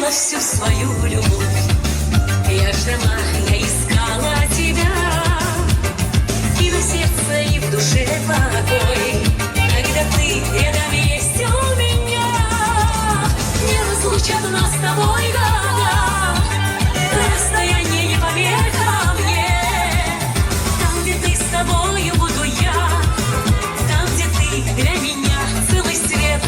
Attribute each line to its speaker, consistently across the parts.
Speaker 1: потеряла всю свою любовь. Я ждала, я искала тебя, и на сердце, и в душе покой. Когда ты рядом есть у меня, не разлучат нас с тобой года. Расстояние не помеха мне. Там, где ты, с тобою буду я. Там, где ты для меня целый свет.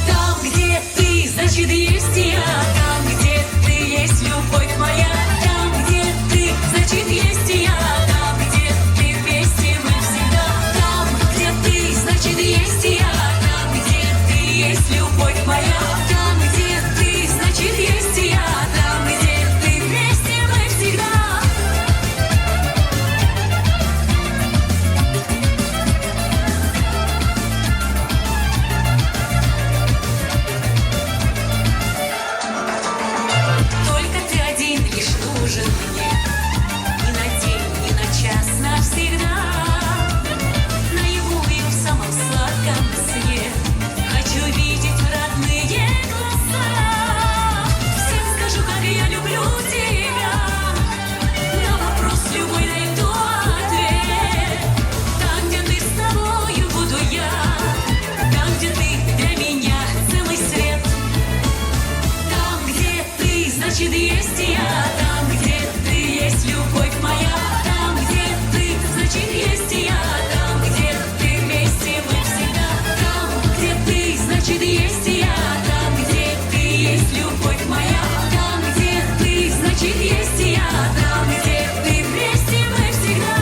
Speaker 1: Там, где ты, значит, есть я. Там, где ты, есть любовь моя. Там, где ты, значит, есть я. Там, где ты, вместе мы всегда. Там, где ты, значит, есть я. Там, где ты, есть любовь моя. Там, где ты, значит, есть я. Там, где ты, вместе мы всегда. Только ты один лишь нужен мне. Ни на день, ни на час, навсегда. Наяву и в самом сладком сне хочу видеть родные глаза. Всем скажу, как я люблю тебя. На вопрос любой найду ответ. Там, где ты, с тобою буду я. Там, где ты для меня целый свет. Там, где ты, значит, есть я. Там, где ты, есть любовь моя. Там, где ты, значит, есть я. Там, где ты, вместе мы всегда. Там, где ты, значит, есть я. Там, где ты, есть любовь моя. Там, где ты, значит, есть я. Там, где ты, вместе мы всегда.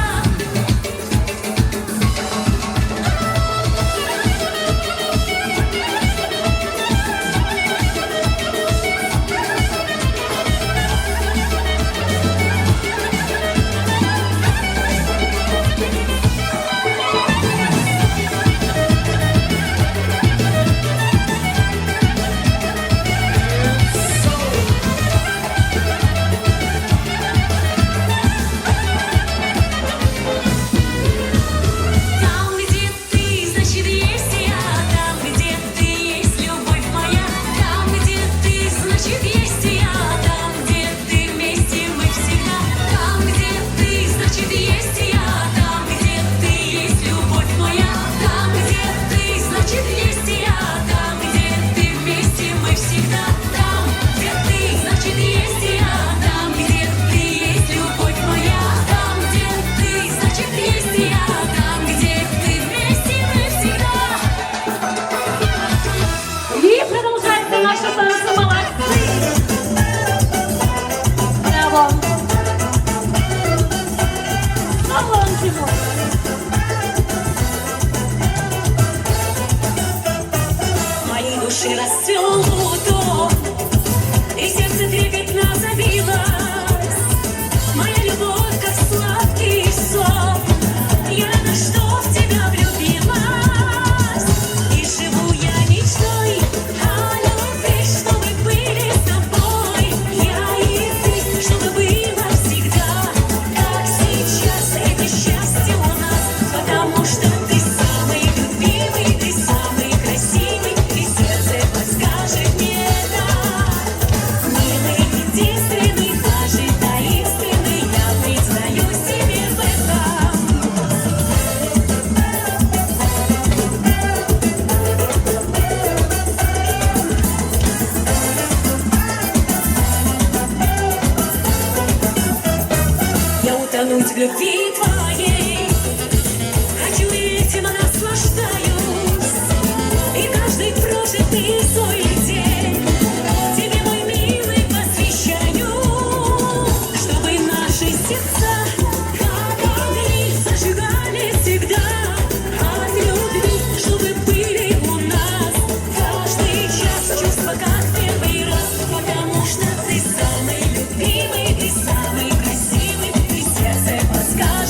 Speaker 1: Там, где ты, значит, есть я. Там, где ты, есть любовь моя. Там, где ты, значит, есть я. Там, где ты, вместе мы всегда. Там, где ты, значит, есть я. Там, где ты, есть любовь моя. Там, где ты, значит, есть я. Там, где ты, вместе мы всегда. Там, где ты, значит, есть я. Там, где ты, есть любовь моя. Там, где ты, значит, есть я. Там, где ты, вместе мы всегда.
Speaker 2: И продолжается наша танцы молодцы. Браво. Салончик мой.
Speaker 1: В моей душе расцвел бутон, и сердце трепетно забилось. Моя любовь, как сладкий сон. Я рада, что в тебя влюбилась. И живу я мечтой о любви, чтобы были с тобой. Я и ты, чтобы было всегда, как сейчас это счастье у нас. Потому что ты самый любимый, ты самый красивый, и сердце подскажет мне да. Милый, единственный, даже таинственный, я признаюсь тебе в этом. Я утонуть в любви твоей, хочу и этим наслаждаюсь. И каждый прожитый свой день тебе, мой милый, посвящаю. Чтобы наши сердца, как огни, зажигали всегда от любви. Чтобы были у нас каждый час чувства, как в первый раз. Потому что ты самый любимый, ты самый красивый, и сердце подсказывает.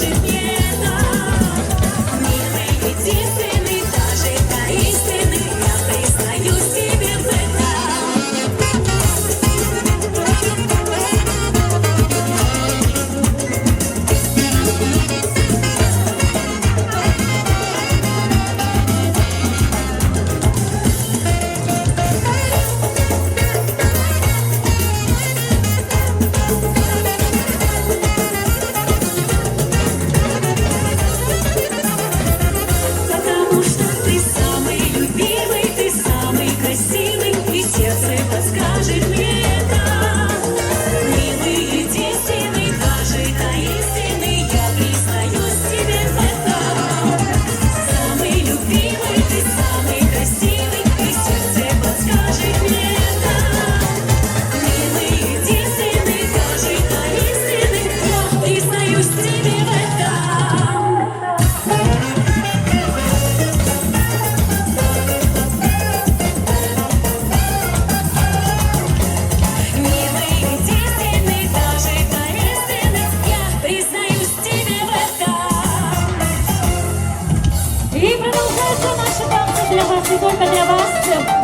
Speaker 2: вас, не только для вас.